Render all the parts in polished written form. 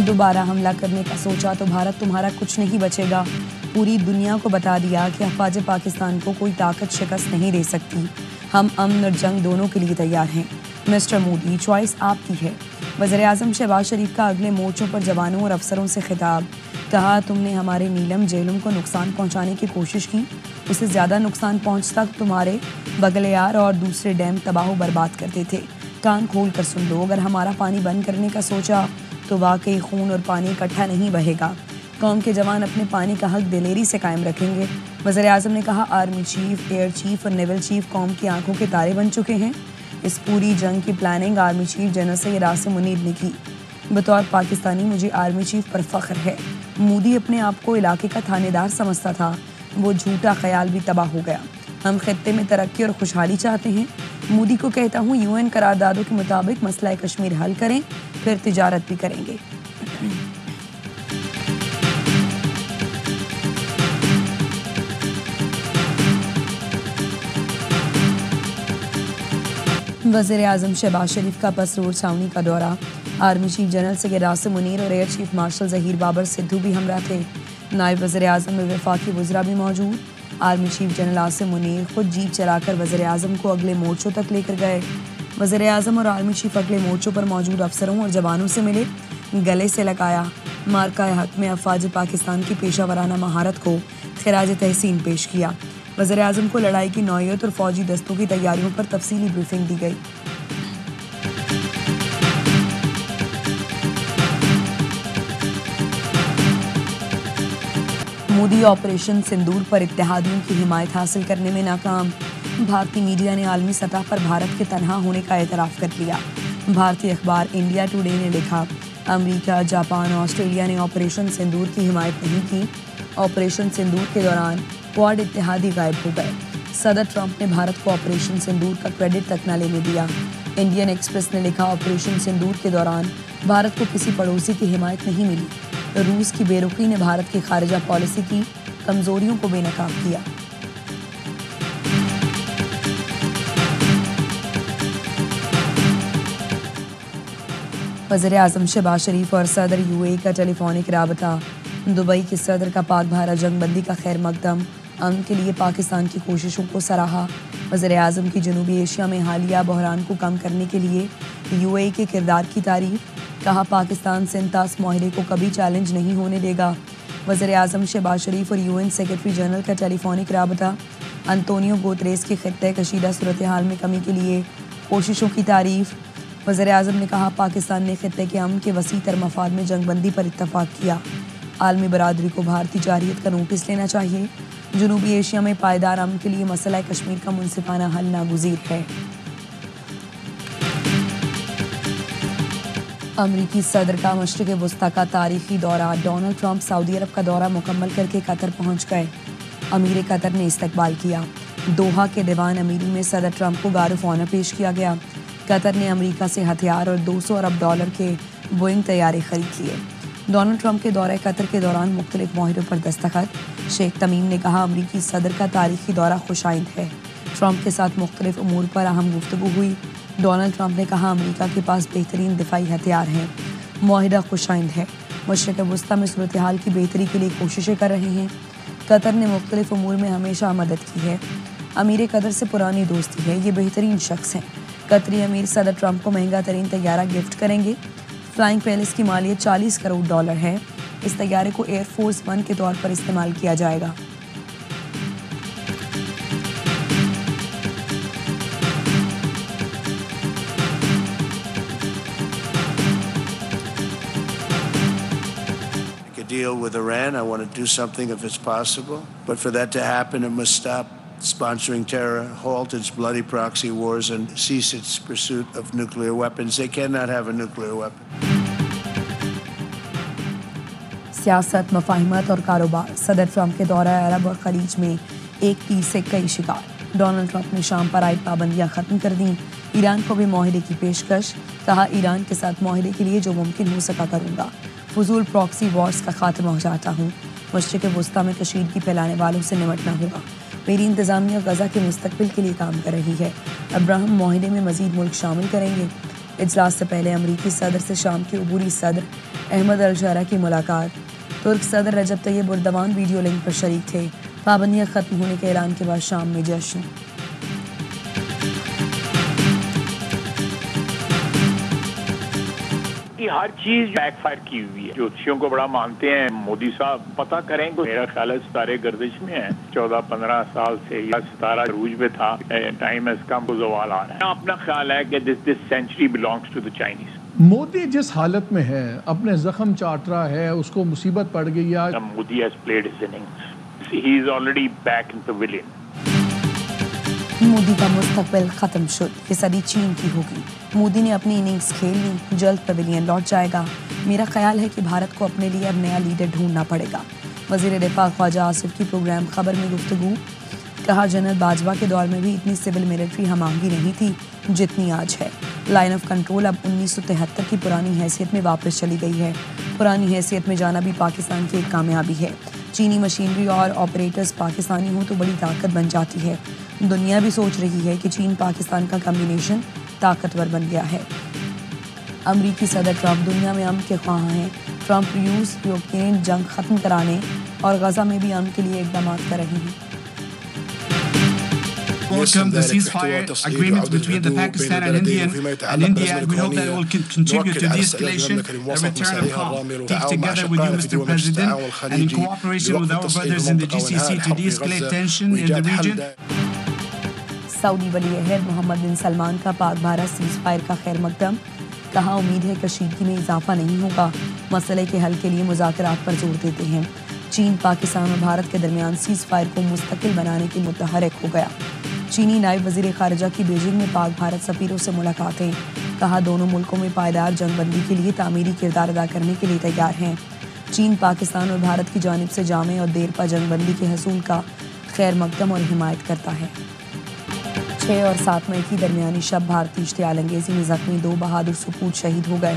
دوبارہ حملہ کرنے کا سوچا تو بھارت تمہارا کچھ نہیں بچے گا. پوری دنیا کو بتا دیا کہ افواج پاکستان کو کوئی طاقت شکست نہیں دے سکتی. ہم امن اور جنگ دونوں کے لیے تیار ہیں. مسٹر مودی، چوائس آپ کی ہے. وزیر اعظم شہباز شریف کا اگلے مورچوں پر جوانوں اور افسروں سے خطاب. کہا تم نے ہمارے نیلم جیلم کو نقصان پہنچانے کی کوشش کی، اسے زیادہ نقصان پہنچتا تو تمہارے بغلیار اور دوسرے ڈیم تباہ و برباد کرتے تھے. کان کھول کر سن لو، اگر ہمارا پانی بند کرنے کا سوچا تو واقعی خون اور پانی اکٹھا نہیں بہے گا. قوم کے جوان اپنے پانی کا حق دلیری سے قائم رکھیں گے. وزیر اعظم نے کہا آرمی چیف، ایئر چیف اور نیول چیف قوم کی آنکھوں کے تارے بن چکے ہیں. اس پوری جنگ کی planning army chief general Syed Asim Munir نے کی. بطور پاکستانی مجھے آرمی چیف پر فخر ہے. مودی اپنے آپ کو علاقے کا تھانے دار سمجھتا تھا، وہ جھوٹا خیال بھی تباہ ہو گیا. ہم خطے میں ترقی اور خوشحالی چاہتے ہیں. مودی کو کہتا ہوں UN قراردادوں کے مطابق مسئلہ کشمیر حل کریں، پھر تجارت بھی کریں گے. وزیر اعظم شہباز شریف کا پسرور چھاؤنی کا دورہ. Army chief general Syed Asim Munir اور air chief marshal Zaheer Babar Sidhu بھی ہمراہ تھے. نائب وزیر اعظم اور وفاقی وزراء بھی موجود. Army chief general Asim Munir خود جیپ چلا کر وزیر اعظم کو اگلے مورچوں تک لے کر گئے. وزیر اعظم اور آرمی چیف اگلے مورچوں پر موجود افسروں اور جوانوں سے ملے، گلے سے لگایا. مارکہ حق میں افواج پاکستان کی پیشہ ورانہ مہارت کو خراج تحسین پیش کیا. وزیر اعظم کو لڑائی کی نوعیت اور فوجی دستوں کی تیاریوں پر تفصیلی بریفنگ دی گئی. مودی آپریشن سندور پر اتحادیوں کی حمایت حاصل کرنے میں ناکام. بھارتی میڈیا نے عالمی سطح پر بھارت کے تنہا ہونے کا اعتراف کر لیا. بھارتی اخبار انڈیا ٹوڈے نے لکھا امریکہ، جاپان اور آسٹریلیا نے آپریشن سندور کی حمایت نہیں کی. آپریشن سندور کے دوران کوڈ اتحادی غائب ہو گئے. صدر ٹرمپ نے بھارت کو آپریشن سندور کا کریڈٹ تک نہ لینے دیا. انڈین ایکسپریس نے لکھا آپریشن سندور کے دوران بھارت کو کسی پڑوسی کی حمایت نہیں ملی. روس کی بے رخی نے بھارت کی خارجہ پالیسی کی کمزوریوں کو بے نقاب کیا. وزیر اعظم شہباز شریف اور صدر UAE کا ٹیلی فونک رابطہ. دبئی کے صدر کا پاک بھارت جنگ بندی کا خیر مقدم. امن کے لیے پاکستان کی کوششوں کو سراہا. وزیر اعظم کی جنوبی ایشیا میں حالیہ بحران کو کم کرنے کے لیے UAE کے کردار کی تعریف. کہا پاکستان سنتاس معاہدے کو کبھی چیلنج نہیں ہونے دے گا. وزیر اعظم شہباز شریف اور UN سیکرٹری جنرل کا ٹیلی فونک رابطہ. انتونیو گوتریس کی خطۂ کشیدہ صورتحال میں کمی کے لیے کوششوں کی تعریف. وزیر اعظم نے کہا پاکستان نے خطے کے امن کے وسیع تر مفاد میں جنگ بندی پر اتفاق کیا. عالمی برادری کو بھارتی جارحیت کا نوٹس لینا چاہیے. جنوبی ایشیا میں پائیدار امن کے لیے مسئلہ کشمیر کا منصفانہ حل ناگزیر ہے. امریکی صدر کا مشرق وسطیٰ کا تاریخی دورہ. ڈونلڈ ٹرمپ سعودی عرب کا دورہ مکمل کر کے قطر پہنچ گئے. امیر قطر نے استقبال کیا. دوحہ کے دیوان امیری میں صدر ٹرمپ کو گارڈ آف آنر پیش کیا گیا. قطر نے امریکہ سے ہتھیار اور $200 ارب کے بوئنگ طیارے خرید لیے. ڈونلڈ ٹرمپ کے دورہ قطر کے دوران مختلف معاہدوں پر دستخط. شیخ تمیم نے کہا امریکی صدر کا تاریخی دورہ خوش آئند ہے. ٹرمپ کے ساتھ مختلف امور پر اہم گفتگو ہوئی. ڈونلڈ ٹرمپ نے کہا امریکہ کے پاس بہترین دفاعی ہتھیار ہیں. معاہدہ خوش آئند ہے. مشرق وسطیٰ میں صورتحال کی بہتری کے لیے کوششیں کر رہے ہیں. قطر نے مختلف امور میں ہمیشہ مدد کی ہے. امیر قطر سے پرانی دوستی ہے. یہ بہترین شخص ہیں. قطری امیر صدر ٹرمپ کو مہنگا ترین طیارہ گفٹ کریں گے. فلائنگ پیلس کی مالیت $40 کروڑ ہے. اس طیارے کو ایئر فورس 1 کے طور پر استعمال کیا جائے گا. Deal with Iran. I want to do something if it's possible. But for that to happen, it must stop sponsoring terror, halt its bloody proxy wars, and cease its pursuit of nuclear weapons. They cannot have a nuclear weapon. سیاست، مفاہمت اور کاروبار. صدر Trump کے دورہ عرب اور خلیج میں ایک تیر سے کئی شکار. ڈونلڈ ٹرمپ نے شام پر عائد پابندیاں ختم کر دیں. ایران کو بھی معاہدے کی پیشکش. کہا ایران کے ساتھ معاہدے کے لیے جو ممکن ہو سکا کروں گا. فضول پراکسی وارز کا خاتمہ چاہتا ہوں. مشرق وسطیٰ میں کشیدگی پھیلانے والوں سے نمٹنا ہوگا. میری انتظامیہ غزہ کے مستقبل کے لیے کام کر رہی ہے. ابراہم معاہدے میں مزید ملک شامل کریں گے. اجلاس سے پہلے امریکی صدر سے شام کے عبوری صدر احمد الشارع کی ملاقات. ترک صدر رجب طیب اردوان ویڈیو لنک پر شریک تھے. پابندیاں ختم ہونے کے اعلان کے بعد شام میں جشن. ہر چیز بیک فائر کی ہوئی ہے. جوتشیوں کو بڑا مانتے ہیں مودی صاحب, پتہ کریں کہ میرا خیال ہے ستارے گردش میں ہیں 14-15 سال سے, یا ستارہ عروج پہ تھا. ٹائم از کم, زوال آ رہا ہے. اپنا خیال ہے کہ this century belongs to the Chinese. Modi جس حالت میں ہے, اپنے زخم چاٹ رہا ہے, اس کو مصیبت پڑ گئی ہے. Modi has played his innings. He is already back in pavilion. Modi کا مستقبل ختم شد, یہ صدی چین کی ہوگی. مودی نے اپنی اننگز کھیل لی, جلد پویلین لوٹ جائے گا. میرا خیال ہے کہ بھارت کو اپنے لیے اب نیا لیڈر ڈھونڈنا پڑے گا. وزیر دفاع خواجہ آصف کی پروگرام خبر میں گفتگو. کہا جنرل باجوہ کے دور میں بھی اتنی سول ملٹری ہم آہنگی نہیں تھی جتنی آج ہے. لائن آف کنٹرول اب 1973 کی پرانی حیثیت میں واپس چلی گئی ہے. پرانی حیثیت میں جانا بھی پاکستان کی ایک کامیابی ہے. چینی مشینری اور آپریٹرز پاکستانی ہوں تو بڑی طاقت بن جاتی ہے. دنیا بھی سوچ رہی ہے کہ چین پاکستان کا کمبینیشن طاقتور بن گیا ہے. امریکی صدر ٹرمپ دنیا میں امن کے خواہاں ہیں. ٹرمپ روس یوکرین جنگ ختم کرانے اور غزہ میں بھی امن کے لیے اقدامات کر رہے ہیں. welcome the ceasefire agreement between the Pakistan and India, and we hope that it will contribute to de-escalation, a return of calm. Take together with you, Mr. President, and in cooperation with our brothers in the GCC to de-escalate tension in the region. سعودی ولی عہد محمد بن سلمان کا پاک Bharat cease fire کا خیر مقدم. کہا امید ہے کشیدگی میں اضافہ نہیں ہوگا. مسئلے کے حل کے لیے مذاکرات پر زور دیتے ہیں. چین پاکستان اور بھارت کے درمیان سیز فائر کو مستقل بنانے کے متحرک ہو گیا. چینی نائب وزیر خارجہ کی بیجنگ میں پاک بھارت سفیروں سے ملاقاتیں. کہا دونوں ملکوں میں پائیدار جنگ بندی کے لیے تعمیری کردار ادا کرنے کے لیے تیار ہیں. چین پاکستان اور بھارت کی جانب سے جامع اور دیر پا جنگ بندی کے حصول کا خیر مقدم اور حمایت کرتا ہے. 6 اور 7 مئی کی درمیانی شب بھارتی اشتعال انگیزی میں زخمی 2 بہادر سپوت شہید ہو گئے.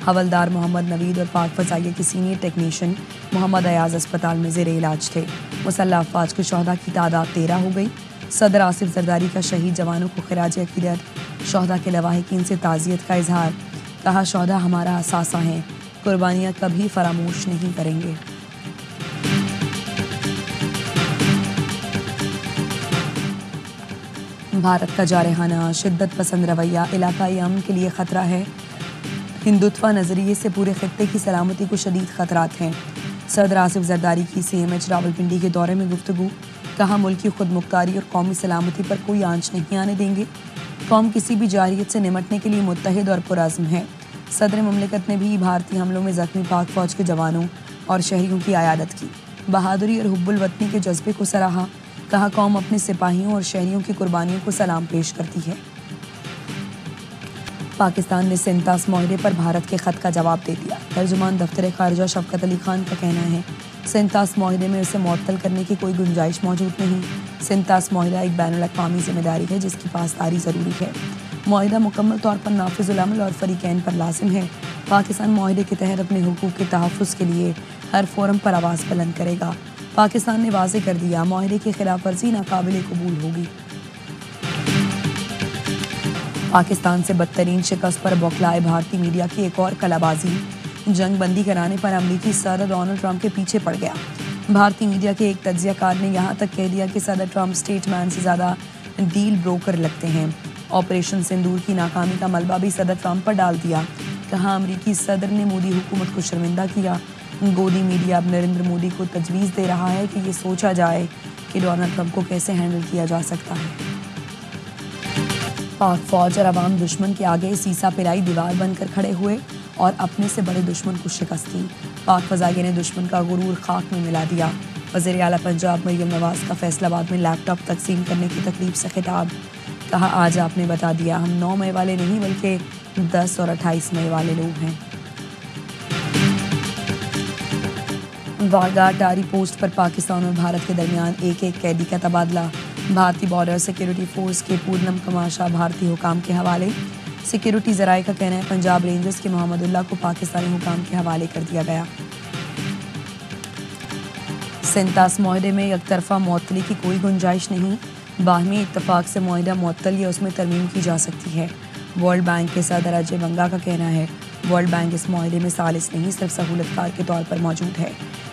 حوالدار محمد نوید اور پاک فضائیہ کے سینئر ٹیکنیشین محمد ایاز اسپتال میں زیر علاج تھے. مسلح افواج کے شہداء کی تعداد 13 ہو گئی. صدر آصف زرداری کا شہید جوانوں کو خراج عقیدت. شہداء کے لواحقین سے تعزیت کا اظہار. کہا شہداء ہمارا اثاثہ ہیں, قربانیاں کبھی فراموش نہیں کریں گے. بھارت کا جارحانہ شدت پسند رویہ علاقائی امن کے لیے خطرہ ہے. ہندوتوا نظریے سے پورے خطے کی سلامتی کو شدید خطرات ہیں. صدر آصف زرداری کی CMH راولپنڈی کے دورے میں گفتگو. کہا ملک کی خود مختاری اور قومی سلامتی پر کوئی آنچ نہیں آنے دیں گے. قوم کسی بھی جارحیت سے نمٹنے کے لیے متحد اور پرعزم ہے. صدر مملکت نے بھی بھارتی حملوں میں زخمی پاک فوج کے جوانوں اور شہریوں کی عیادت کی. بہادری اور حب الوطنی کے جذبے کو سراہا. کہا قوم اپنے سپاہیوں اور شہریوں کی قربانیوں کو سلام پیش کرتی ہے. پاکستان نے سینتاس معاہدے پر بھارت کے خط کا جواب دے دیا. ترجمان دفتر خارجہ شفقت علی خان کا کہنا ہے سینتاس معاہدے میں اسے معطل کرنے کی کوئی گنجائش موجود نہیں. سینتاس معاہدہ ایک بین الاقوامی ذمہ داری ہے جس کی پاسداری ضروری ہے. معاہدہ مکمل طور پر نافذ العمل اور فریقین پر لازم ہے. پاکستان معاہدے کے تحت اپنے حقوق کے تحفظ کے لیے ہر فورم پر آواز بلند کرے گا. پاکستان نے واضح کر دیا معاہدے کی خلاف ورزی ناقابل قبول ہوگی. پاکستان سے بدترین شکست پر بوکھلائے بھارتی میڈیا کی ایک اور کلا بازی. جنگ بندی کرانے پر امریکی صدر ڈونلڈ ٹرمپ کے پیچھے پڑ گیا. بھارتی میڈیا کے ایک تجزیہ کار نے یہاں تک کہہ دیا کہ صدر ٹرمپ اسٹیٹ مین سے زیادہ ڈیل بروکر لگتے ہیں. آپریشن سندور کی ناکامی کا ملبہ بھی صدر ٹرمپ پر ڈال دیا. کہا امریکی صدر نے مودی حکومت کو شرمندہ کیا. گودی میڈیا اب نریندر مودی کو تجویز دے رہا ہے کہ یہ سوچا جائے کہ ڈونلڈ ٹرمپ کو کیسے ہینڈل کیا جا سکتا ہے. پاک فوج اور عوام دشمن کے آگے سیسا پلائی دیوار بن کر کھڑے ہوئے اور اپنے سے بڑے دشمن کو شکست دی. پاک فضائیہ نے دشمن کا غرور خاک میں ملا دیا. وزیر اعلیٰ پنجاب مریم نواز کا فیصل آباد میں لیپ ٹاپ تقسیم کرنے کی تقریب سے خطاب. کہا آج آپ نے بتا دیا ہم 9 مئی والے نہیں بلکہ 10 اور 28 مئی والے لوگ ہیں. واگا ٹاری پوسٹ پر پاکستان اور بھارت کے درمیان ایک قیدی کا تبادلہ. بھارتی بارڈر سیکیورٹی فورس کے پورنم کماشا بھارتی حکام کے حوالے. سیکیورٹی ذرائع کا کہنا ہے پنجاب رینجرز کے محمد اللہ کو پاکستانی حکام کے حوالے کر دیا گیا. سینتاس معاہدے میں یک طرفہ معطلی کی کوئی گنجائش نہیں. باہمی اتفاق سے معاہدہ معطل یا اس میں ترمیم کی جا سکتی ہے. ورلڈ بینک کے صدر اجے بنگا کا کہنا ہے ورلڈ بینک اس معاہدے میں ثالث نہیں صرف سہولت کار کے طور پر موجود ہے.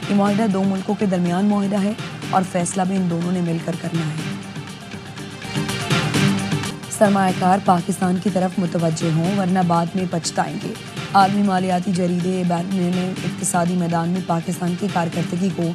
یہ معاہدہ دو ملکوں کے درمیان معاہدہ ہے اور فیصلہ بھی ان دونوں نے مل کر کرنا ہے. سرمایہ کار پاکستان کی طرف متوجہ ہوں ورنہ بعد میں پچھتائیں گے. عالمی مالیاتی جریدے بینک نے اقتصادی میدان میں پاکستان کی کارکردگی کو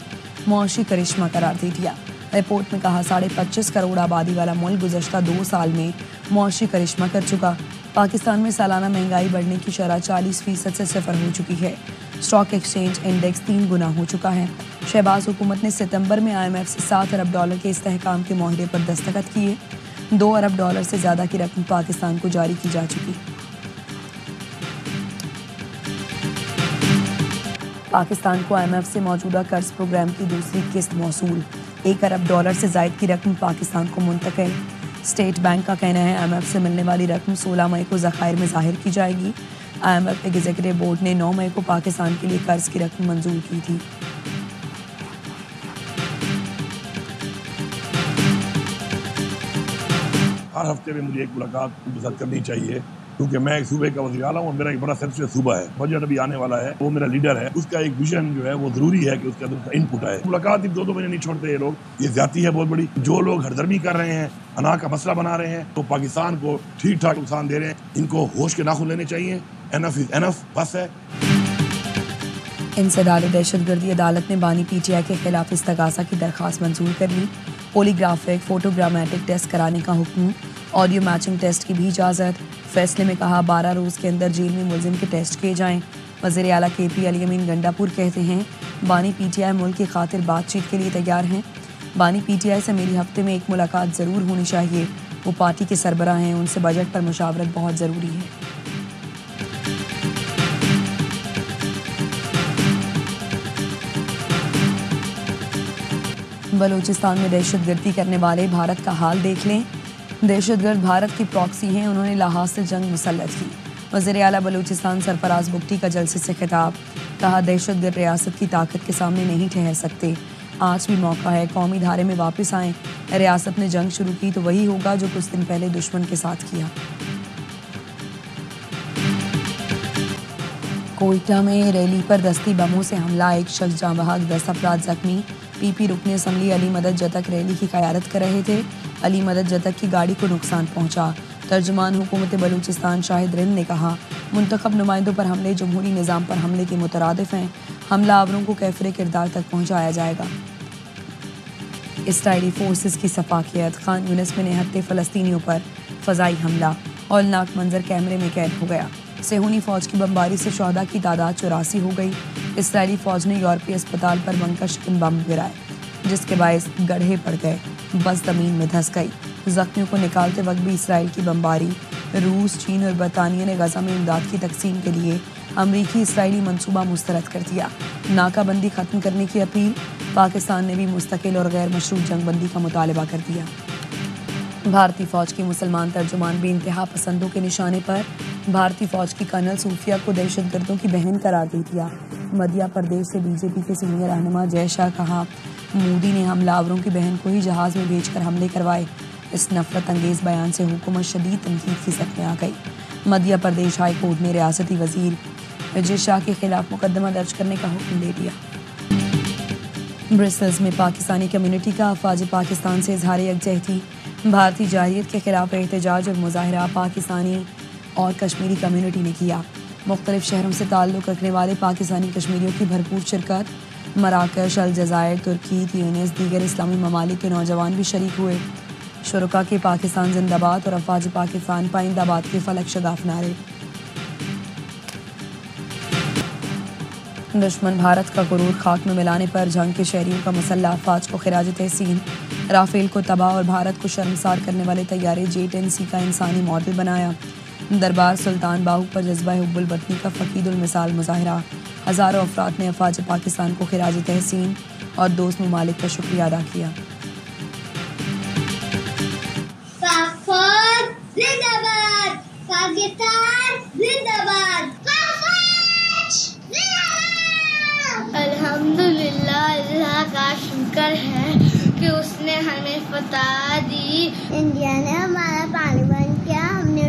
معاشی کرشمہ قرار دے دیا. رپورٹ میں کہا 25.5 کروڑ آبادی والا ملک گزشتہ 2 سال میں معاشی کرشمہ کر چکا. پاکستان میں سالانہ مہنگائی بڑھنے کی شرح 40% سے صفر ہو چکی ہے. اسٹاک ایکسچینج انڈیکس 3 گنا ہو چکا ہے. شہباز حکومت نے ستمبر میں IMF سے $7 ارب کے استحکام کے معاہدے پر دستخط کیے. $2 ارب سے زیادہ کی رقم پاکستان کو جاری کی جا چکی. پاکستان کو IMF سے موجودہ قرض پروگرام کی دوسری قسط موصول. $1 ارب سے زائد کی رقم پاکستان کو منتقل. اسٹیٹ بینک کا کہنا ہے IMF سے ملنے والی رقم 16 مئی کو ذخائر میں ظاہر کی جائے گی. IMF ایگزیکٹو بورڈ نے 9 مئی کو پاکستان کے لیے قرض کی رقم منظور کی تھی. ہر ہفتے میں مجھے ایک ملاقات ان کے ساتھ کرنی چاہیے کیونکہ میں ایک صوبے کا وزیر اعلیٰ ہوں اور میرا ایک بڑا سینسٹیو صوبہ ہے. بجٹ ابھی آنے والا ہے, وہ میرا لیڈر ہے, اس کا ایک ویژن جو ہے وہ ضروری ہے کہ اس کے اندر ان پٹ آئے. ملاقات 2 مہینے نہیں چھوڑتے یہ لوگ, یہ زیادتی ہے بہت بڑی. جو لوگ ہردرمی کر رہے ہیں, انا کا مسئلہ بنا رہے ہیں, تو پاکستان کو ٹھیک ٹھاک نقصان دے رہے ہیں. ان کو ہوش کے ناخن لینے چاہیے. انف از انف, بس ہے. انسداد دہشت گردی عدالت نے بانی PTI کے خلاف استغاثہ کی درخواست منظور کر لی. پولیگرافک فوٹوگرامٹک ٹیسٹ کرانے کا حکم, آڈیو میچنگ ٹیسٹ کی بھی اجازت. فیصلے میں کہا 12 روز کے اندر جیل میں ملزم کے ٹیسٹ کیے جائیں. وزیر اعلیٰ KP علی امین گنڈاپور کہتے ہیں بانی PTI ملک کی خاطر بات چیت کے لیے تیار ہیں. بانی PTI سے میری ہفتے میں ایک ملاقات ضرور ہونی چاہیے. وہ پارٹی کے سربراہ ہیں, ان سے بجٹ پر مشاورت بہت ضروری ہے. بلوچستان میں دہشت گردی کرنے والے بھارت کا حال دیکھ لیں. دہشت گرد بھارت کی پراکسی ہیں, انہوں نے لاہور سے جنگ مسلط کی. وزیر اعلیٰ بلوچستان سرفراز بگٹی کا جلسے سے خطاب, کہا دہشت گرد ریاست کی طاقت کے سامنے نہیں ٹھہر سکتے. آج بھی موقع ہے قومی دھارے میں واپس آئیں. ریاست نے جنگ شروع کی تو وہی ہوگا جو کچھ دن پہلے دشمن کے ساتھ کیا. کوئٹہ میں ریلی پر دستی بموں سے حملہ, 1 شخص جاں بحق, 10 افراد زخمی. PP رکن اسمبلی علی مدد جتک ریلی کی قیادت کر رہے تھے. علی مدد جتک کی گاڑی کو نقصان پہنچا. ترجمان حکومت بلوچستان شاہد رند نے کہا منتخب نمائندوں پر حملے جمہوری نظام پر حملے کے مترادف ہیں. حملہ آوروں کو کیفر کردار تک پہنچایا جائے گا. اسرائیلی فورسز کی صفاقیت, خان یونس میں نہتے فلسطینیوں پر فضائی حملہ, ہولناک منظر کیمرے میں قید ہو گیا. صہیونی فوج کی بمباری سے شہداء کی تعداد 84 ہو گئی. اسرائیلی فوج نے یورپی اسپتال پر بنکر شکن بم گرائے جس کے باعث گڑھے پڑ گئے, بس زمین میں دھس گئی. زخمیوں کو نکالتے وقت بھی اسرائیل کی بمباری. روس, چین اور برطانیہ نے غزہ میں امداد کی تقسیم کے لیے امریکی اسرائیلی منصوبہ مسترد کر دیا. ناکہ بندی ختم کرنے کی اپیل. پاکستان نے بھی مستقل اور غیر مشروط جنگ بندی کا مطالبہ کر دیا. بھارتی فوج کی مسلمان ترجمان بھی انتہا پسندوں کے نشانے پر. بھارتی فوج کی کرنل صوفیہ کو دہشت گردوں کی بہن قرار دے دیا. مدھیہ پردیش سے BJP کے سینئر رہنما جے شاہ, کہا مودی نے حملہ آوروں کی بہن کو ہی جہاز میں بھیج کر حملے کروائے. اس نفرت انگیز بیان سے حکومت شدید تنقید کی زد میں آ گئی. مدھیہ پردیش ہائی کورٹ نے ریاستی وزیر جے شاہ کے خلاف مقدمہ درج کرنے کا حکم دے دیا. برسلز میں پاکستانی کمیونٹی کا افواج پاکستان سے اظہار یکجہتی. بھارتی جارحیت کے خلاف احتجاج اور مظاہرہ پاکستانی اور کشمیری کمیونٹی نے کیا. مختلف شہروں سے تعلق رکھنے والے پاکستانی کشمیریوں کی بھرپور شرکت. مراکش, الجزائر, ترکی, تیونس, دیگر اسلامی ممالک کے نوجوان بھی شریک ہوئے. شرکاء کے پاکستان زندہ باد اور افواج پاکستان پائندہ باد کے فلک شگاف نعرے. دشمن بھارت کا غرور خاک میں ملانے پر جنگ کے شہریوں کا مسلح افواج کو خراج تحسین. رافیل کو تباہ اور بھارت کو شرمسار کرنے والے طیارے J-10C کا انسانی ماڈل بنایا. دربار سلطان باہو پر جذبہ حب الوطنی کا فقید المثال مظاہرہ. ہزاروں افراد نے افواج پاکستان کو خراج تحسین اور دوست ممالک کا شکریہ ادا کیا. الحمدللہ, اللہ کا شکر ہے کہ اس نے ہمیں فتح دی. انڈیا نے ہمارا پانی بند کیا, ہم نے